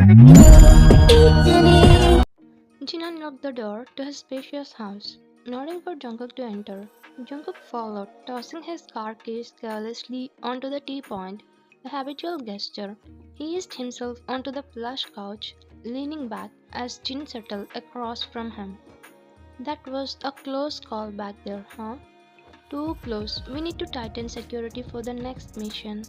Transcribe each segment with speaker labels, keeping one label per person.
Speaker 1: Jin unlocked the door to his spacious house, nodding for Jungkook to enter. Jungkook followed, tossing his car keys carelessly onto the T-point, a habitual gesture. He eased himself onto the plush couch, leaning back as Jin settled across from him. That was a close call back there, huh? Too close. We need to tighten security for the next mission.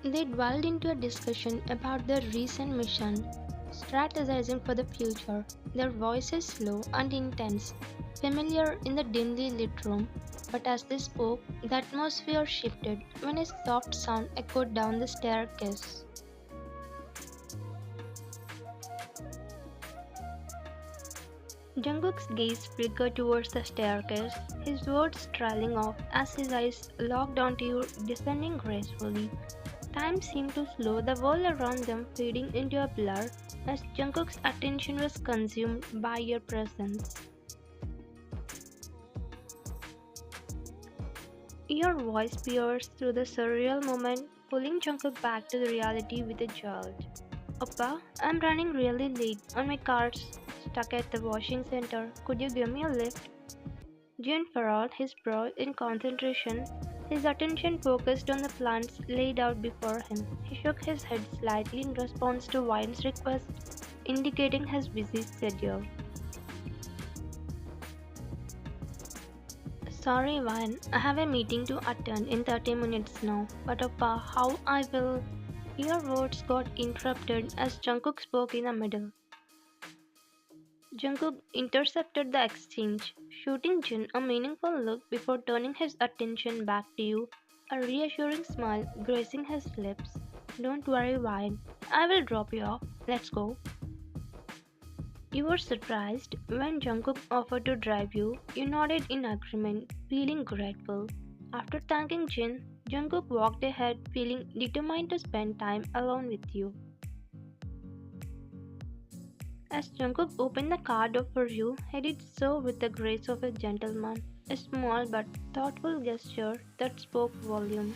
Speaker 1: They dwelled into a discussion about their recent mission, strategizing for the future, their voices low and intense, familiar in the dimly lit room. But as they spoke, the atmosphere shifted when a soft sound echoed down the staircase. Jungkook's gaze flickered towards the staircase, his words trailing off as his eyes locked onto you, descending gracefully. Time seemed to slow, the world around them fading into a blur as Jungkook's attention was consumed by your presence. Your voice pierced through the surreal moment, pulling Jungkook back to the reality with a jolt. Oppa, I'm running really late and my car's stuck at the washing center. Could you give me a lift? Jin furrowed his brow in concentration, his attention focused on the plans laid out before him. He shook his head slightly in response to Wine's request, indicating his busy schedule. Sorry, Wine, I have a meeting to attend in 30 minutes now, but Oppa, how I will. Your words got interrupted as Jungkook spoke in the middle. Jungkook intercepted the exchange, shooting Jin a meaningful look before turning his attention back to you, a reassuring smile gracing his lips. Don't worry, Wine. I will drop you off. Let's go. You were surprised when Jungkook offered to drive you. You nodded in agreement, feeling grateful. After thanking Jin, Jungkook walked ahead, feeling determined to spend time alone with you. As Jungkook opened the car door for you, he did so with the grace of a gentleman, a small but thoughtful gesture that spoke volumes.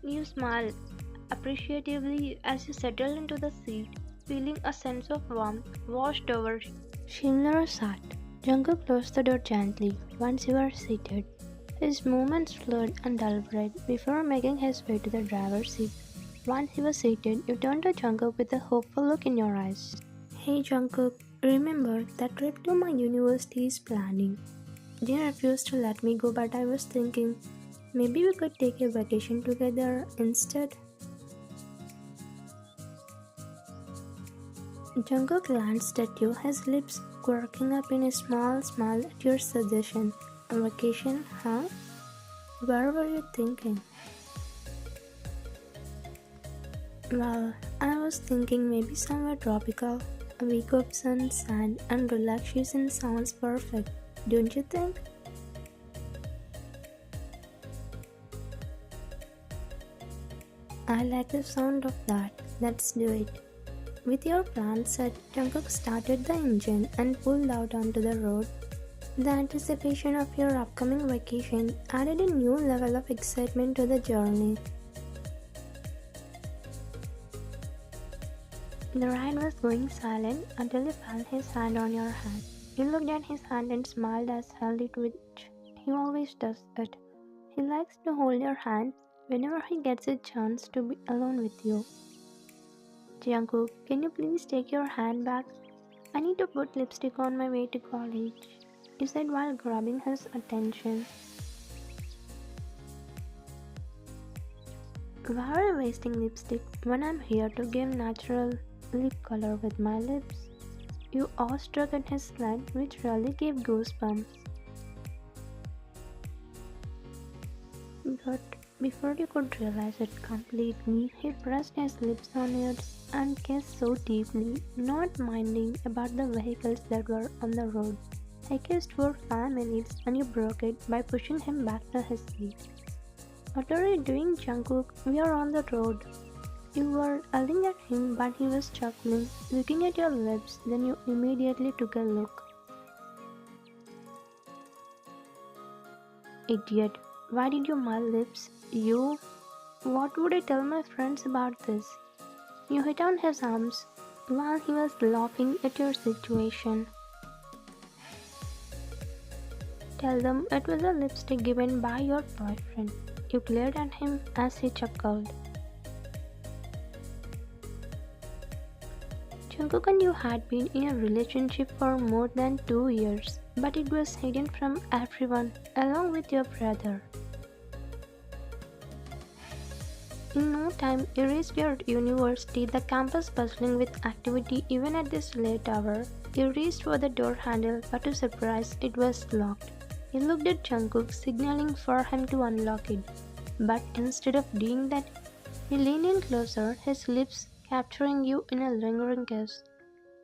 Speaker 1: You smiled appreciatively as you settled into the seat, feeling a sense of warmth washed over. Schindler sat. Jungkook closed the door gently once you were seated. His movements slowed and deliberate before making his way to the driver's seat. Once he was seated, you turned to Jungkook with a hopeful look in your eyes. Hey Jungkook, remember that trip to my university is planning. Jin refused to let me go, but I was thinking maybe we could take a vacation together instead. Jungkook glanced at you, his lips quirking up in a small smile at your suggestion. A vacation, huh? Where were you thinking? Well, I was thinking maybe somewhere tropical. A week of sun, sand, and relaxation sounds perfect, don't you think? I like the sound of that. Let's do it. With your plan set, Jungkook started the engine and pulled out onto the road. The anticipation of your upcoming vacation added a new level of excitement to the journey. The ride was going silent until you felt his hand on your hand. You looked at his hand and smiled as held it, which he always does it. He likes to hold your hand whenever he gets a chance to be alone with you. Jungkook, can you please take your hand back? I need to put lipstick on my way to college, he said while grabbing his attention. Why are you wasting lipstick when I'm here to give natural lip color with my lips? You awestruck at his smile, which really gave goosebumps. But before you could realize it completely, he pressed his lips on yours and kissed so deeply, not minding about the vehicles that were on the road. He kissed for 5 minutes and you broke it by pushing him back to his seat. What are you doing, Jungkook? We are on the road. You were yelling at him, but he was chuckling, looking at your lips. Then you immediately took a look. Idiot. Why did you my lips? You? What would I tell my friends about this? You hit on his arms while he was laughing at your situation. Tell them it was a lipstick given by your boyfriend. You glared at him as he chuckled. Jungkook and you had been in a relationship for more than 2 years, but it was hidden from everyone along with your brother. In no time, you reached your university, the campus bustling with activity even at this late hour. You reached for the door handle, but to surprise, it was locked. You looked at Jungkook, signaling for him to unlock it. But instead of doing that, he leaned in closer, his lips capturing you in a lingering kiss.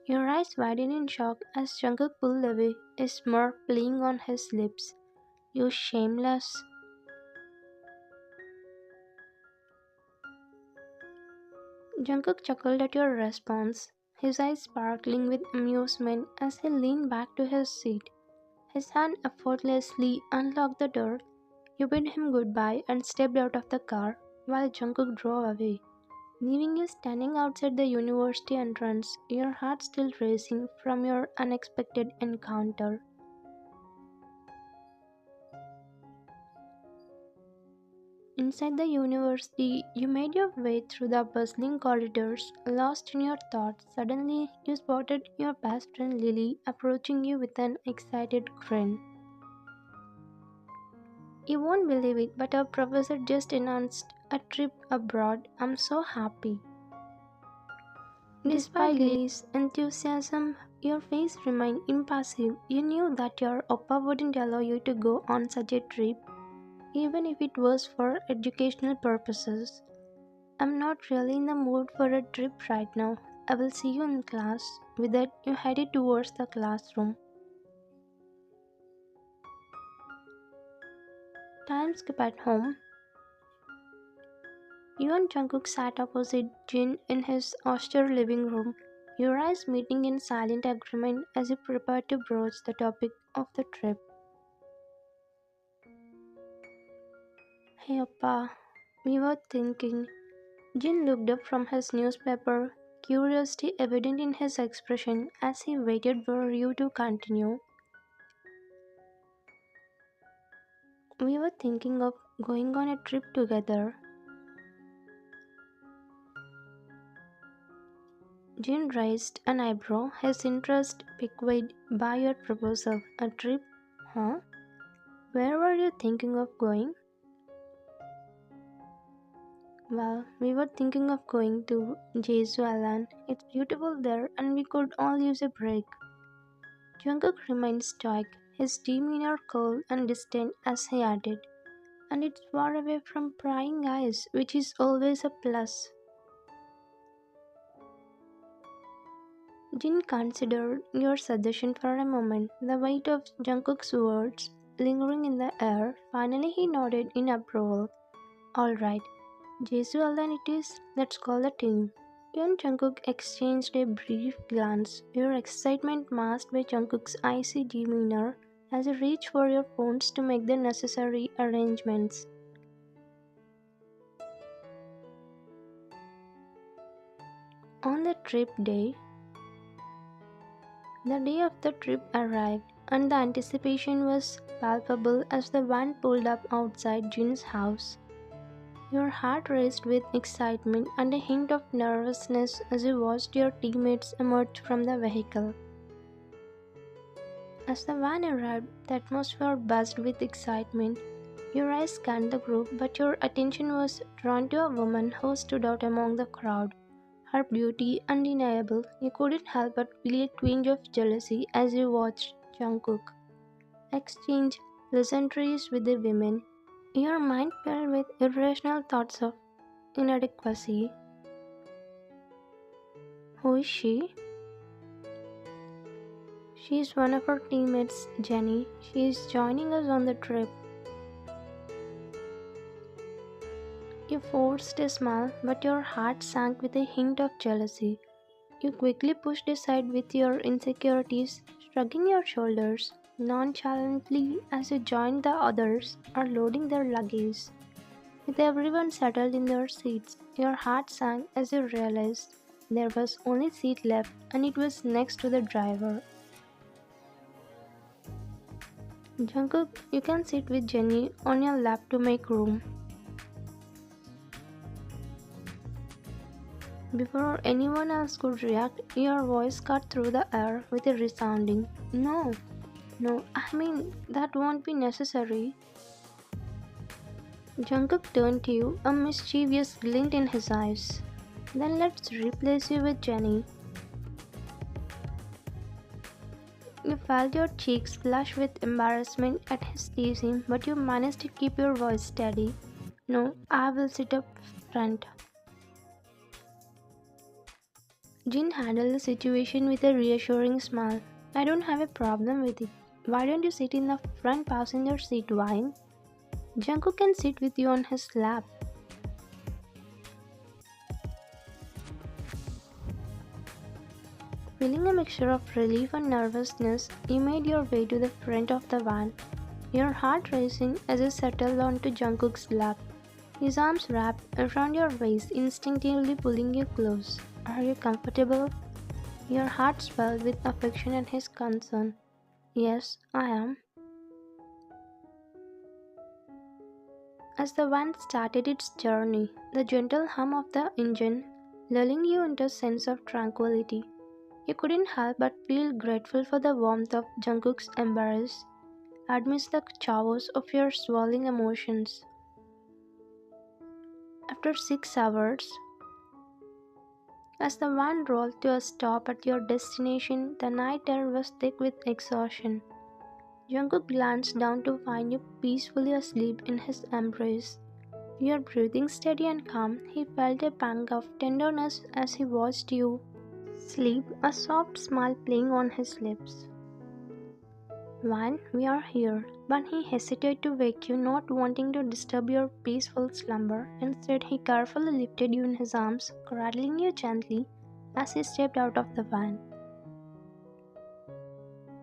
Speaker 1: Your eyes widened in shock as Jungkook pulled away, a smirk playing on his lips. You shameless. Jungkook chuckled at your response, his eyes sparkling with amusement as he leaned back to his seat. His hand effortlessly unlocked the door. You bid him goodbye and stepped out of the car while Jungkook drove away, leaving you standing outside the university entrance, your heart still racing from your unexpected encounter. Inside the university, you made your way through the bustling corridors, lost in your thoughts. Suddenly, you spotted your best friend Lily approaching you with an excited grin. You won't believe it, but our professor just announced a trip abroad. I'm so happy. Despite Lily's enthusiasm, your face remained impassive. You knew that your oppa wouldn't allow you to go on such a trip, even if it was for educational purposes. I'm not really in the mood for a trip right now. I will see you in class. With that, you headed towards the classroom. Time skip at home. You and Jungkook sat opposite Jin in his austere living room, your eyes meeting in silent agreement as you prepared to broach the topic of the trip. Hey Appa, we were thinking. Jin looked up from his newspaper, curiosity evident in his expression as he waited for you to continue. We were thinking of going on a trip together. Jin raised an eyebrow, his interest piqued by your proposal. A trip? Huh? Where were you thinking of going? Well, we were thinking of going to Jeju Island. It's beautiful there and we could all use a break. Jungkook remained stoic, his demeanor cold and distant as he added. And it's far away from prying eyes, which is always a plus. Jin considered your suggestion for a moment, the weight of Jungkook's words lingering in the air. Finally, he nodded in approval. Alright, Jesu Island it is, let's call the team. You and Jungkook exchanged a brief glance, your excitement masked by Jungkook's icy demeanor as you reached for your phones to make the necessary arrangements. On the trip day, the day of the trip arrived, and the anticipation was palpable as the van pulled up outside Jin's house. Your heart raced with excitement and a hint of nervousness as you watched your teammates emerge from the vehicle. As the van arrived, the atmosphere buzzed with excitement. Your eyes scanned the group, but your attention was drawn to a woman who stood out among the crowd. Her beauty undeniable, you couldn't help but feel a twinge of jealousy as you watched Jungkook exchange pleasantries with the women. Your mind filled with irrational thoughts of inadequacy. Who is she? She is one of our teammates, Jenny. She is joining us on the trip. You forced a smile, but your heart sank with a hint of jealousy. You quickly pushed aside with your insecurities, shrugging your shoulders. nonchalantly as you joined the others are loading their luggage. With everyone settled in their seats, your heart sank as you realized there was only seat left and it was next to the driver. Jungkook, you can sit with Jenny on your lap to make room. Before anyone else could react, your voice cut through the air with a resounding, "No, no, I mean, that won't be necessary." Jungkook turned to you, a mischievous glint in his eyes. "Then let's replace you with Jenny." You felt your cheeks flush with embarrassment at his teasing, but you managed to keep your voice steady. "No, I will sit up front." Jin handled the situation with a reassuring smile. "I don't have a problem with it. Why don't you sit in the front passenger seat, Wine? Jungkook can sit with you on his lap." Feeling a mixture of relief and nervousness, you made your way to the front of the van, your heart racing as you settled onto Jungkook's lap. His arms wrapped around your waist, instinctively pulling you close. "Are you comfortable?" Your heart swelled with affection and his concern. "Yes, I am." As the van started its journey, the gentle hum of the engine lulling you into a sense of tranquility, you couldn't help but feel grateful for the warmth of Jungkook's embrace amidst the chaos of your swirling emotions. After 6 hours, as the van rolled to a stop at your destination, the night air was thick with exhaustion. Jungkook glanced down to find you peacefully asleep in his embrace. Your breathing steady and calm, he felt a pang of tenderness as he watched you sleep, a soft smile playing on his lips. "Van, we are here." But he hesitated to wake you, not wanting to disturb your peaceful slumber. Instead, he carefully lifted you in his arms, cradling you gently as he stepped out of the van.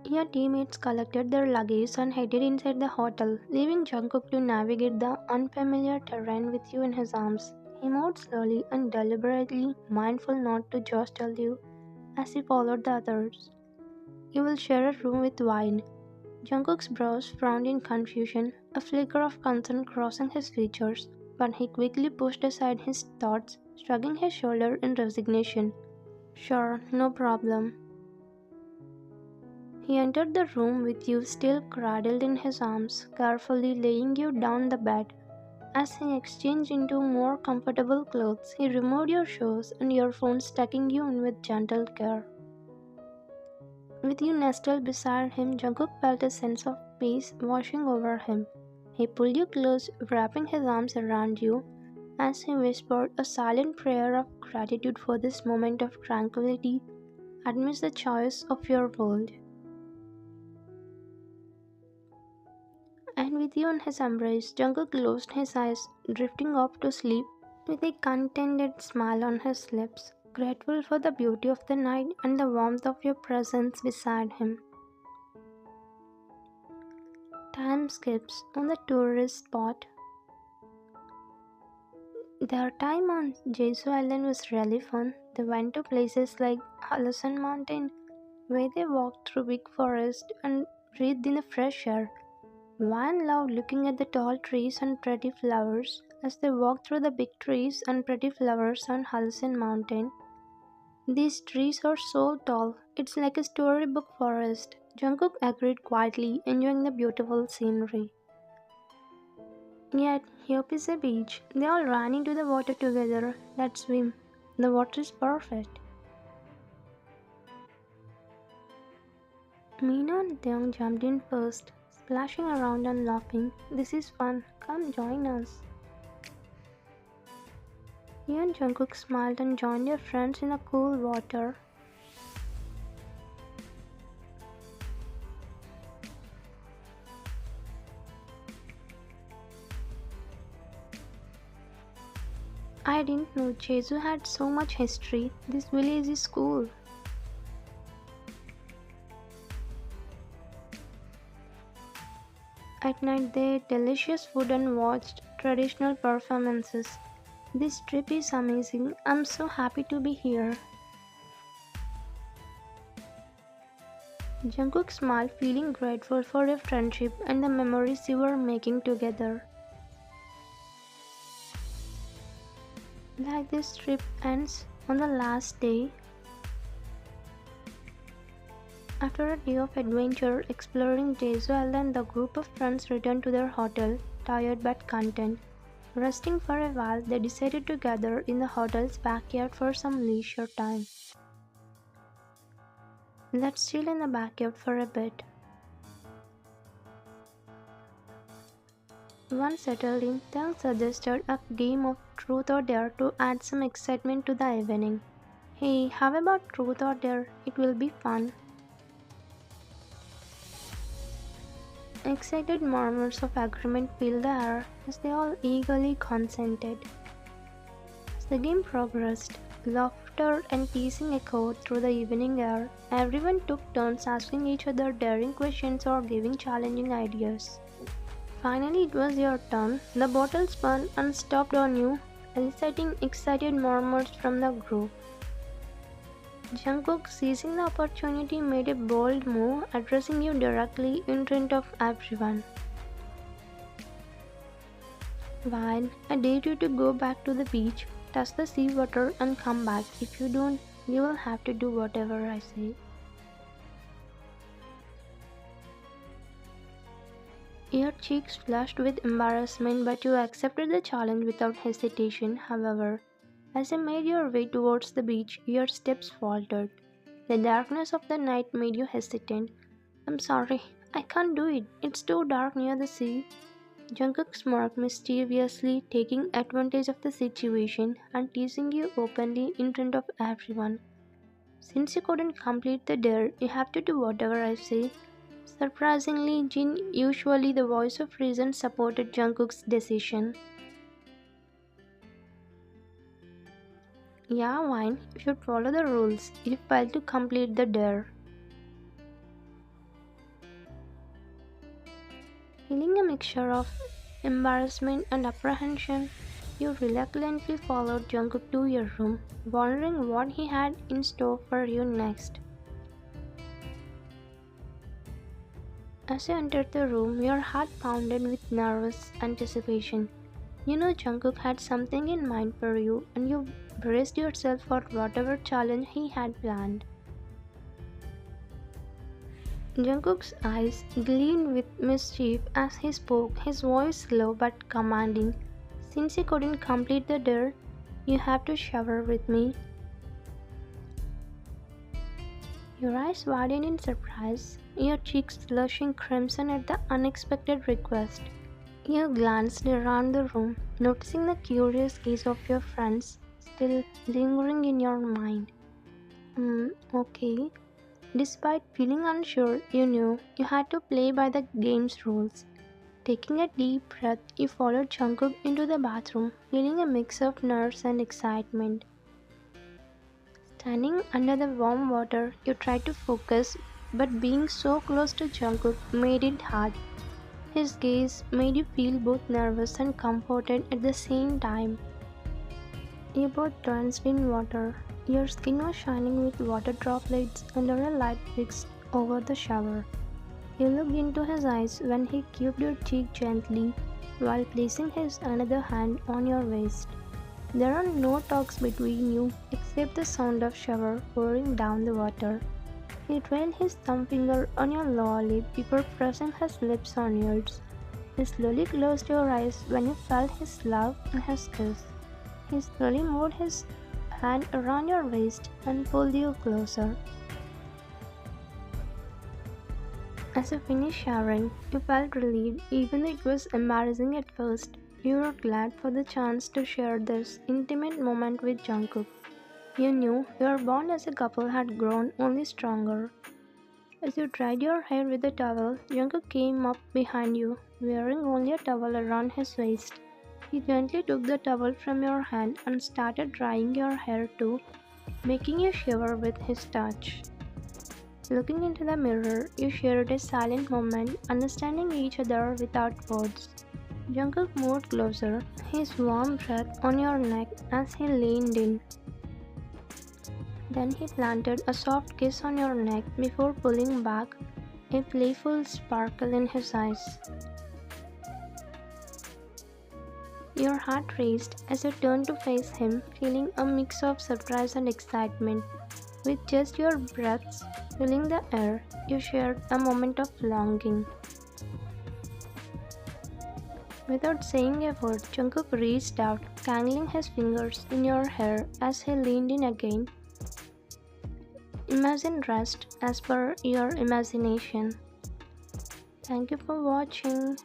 Speaker 1: Your teammates collected their luggage and headed inside the hotel, leaving Jungkook to navigate the unfamiliar terrain with you in his arms. He moved slowly and deliberately, mindful not to jostle you as he followed the others. "You will share a room with Wine." Jungkook's brows frowned in confusion, a flicker of concern crossing his features, but he quickly pushed aside his thoughts, shrugging his shoulder in resignation. "Sure, no problem." He entered the room with you still cradled in his arms, carefully laying you down the bed. As he exchanged into more comfortable clothes, he removed your shoes and earphones, tucking you in with gentle care. With you nestled beside him, Jungkook felt a sense of peace washing over him. He pulled you close, wrapping his arms around you, as he whispered a silent prayer of gratitude for this moment of tranquility amidst the chaos of your world. And with you in his embrace, Jungkook closed his eyes, drifting off to sleep with a contented smile on his lips, grateful for the beauty of the night and the warmth of your presence beside him. Time skips on the tourist spot. Their time on Jeju Island was really fun. They went to places like Halasan Mountain, where they walked through big forest and breathed in the fresh air. Van loved looking at the tall trees and pretty flowers as they walked through the big trees and pretty flowers on Halasan Mountain. "These trees are so tall, it's like a storybook forest." Jungkook agreed quietly, enjoying the beautiful scenery. Yet, here is a beach. They all ran into the water together. "Let's swim. The water is perfect." Mina and Taeyong jumped in first, splashing around and laughing. "This is fun. Come join us." You and Jungkook smiled and joined your friends in the cool water. "I didn't know Jeju had so much history. This village is cool." At night, they ate delicious food and watched traditional performances. This trip is amazing. I'm so happy to be here. Jungkook smiled, feeling grateful for your friendship and the memories you were making together. Like this trip ends on the last day. After a day of adventure exploring Jeju Island, the group of friends returned to their hotel, tired but content. Resting for a while, they decided to gather in the hotel's backyard for some leisure time. Let's chill in the backyard for a bit. Once settled in, Tang suggested a game of Truth or Dare to add some excitement to the evening. Hey, how about Truth or Dare? It will be fun. Excited murmurs of agreement filled the air as they all eagerly consented. As the game progressed, laughter and teasing echoed through the evening air. Everyone took turns asking each other daring questions or giving challenging ideas. Finally, it was your turn. The bottle spun and stopped on you, eliciting excited murmurs from the group. Jungkook, seizing the opportunity, made a bold move, addressing you directly in front of everyone. Vine, I dare you to go back to the beach, touch the seawater and come back. If you don't, you will have to do whatever I say. Your cheeks flushed with embarrassment, but you accepted the challenge without hesitation. However, as you made your way towards the beach, your steps faltered. The darkness of the night made you hesitant. I'm sorry, I can't do it. It's too dark near the sea. Jungkook smirked mischievously, taking advantage of the situation and teasing you openly in front of everyone. Since you couldn't complete the dare, you have to do whatever I say. Surprisingly, Jin, usually the voice of reason, supported Jungkook's decision. Yeah, Wine, you should follow the rules. You failed to complete the dare. Feeling a mixture of embarrassment and apprehension, you reluctantly followed Jungkook to your room, wondering what he had in store for you next. As you entered the room, your heart pounded with nervous anticipation. You know Jungkook had something in mind for you, and you braced yourself for whatever challenge he had planned. Jungkook's eyes gleamed with mischief as he spoke, his voice low but commanding. Since you couldn't complete the dare, you have to shower with me. Your eyes widened in surprise, your cheeks flushing crimson at the unexpected request. You glanced around the room, noticing the curious gaze of your friends still lingering in your mind. Okay. Despite feeling unsure, you knew you had to play by the game's rules. Taking a deep breath, you followed Jungkook into the bathroom, feeling a mix of nerves and excitement. Standing under the warm water, you tried to focus, but being so close to Jungkook made it hard. His gaze made you feel both nervous and comforted at the same time. You both danced in water. Your skin was shining with water droplets under a light fixed over the shower. You looked into his eyes when he cubed your cheek gently while placing his another hand on your waist. There are no talks between you except the sound of shower pouring down the water. He trailed his thumb finger on your lower lip before pressing his lips on yours. You slowly closed your eyes when you felt his love and his kiss. He slowly moved his hand around your waist and pulled you closer. As you finished showering, you felt relieved even though it was embarrassing at first. You were glad for the chance to share this intimate moment with Jungkook. You knew your bond as a couple had grown only stronger. As you dried your hair with a towel, Jungkook came up behind you, wearing only a towel around his waist. He gently took the towel from your hand and started drying your hair too, making you shiver with his touch. Looking into the mirror, you shared a silent moment, understanding each other without words. Jungkook moved closer, his warm breath on your neck as he leaned in. Then he planted a soft kiss on your neck before pulling back, a playful sparkle in his eyes. Your heart raced as you turned to face him, feeling a mix of surprise and excitement. With just your breaths filling the air, you shared a moment of longing. Without saying a word, Jungkook reached out, tangling his fingers in your hair as he leaned in again. Imagine rest as per your imagination. Thank you for watching.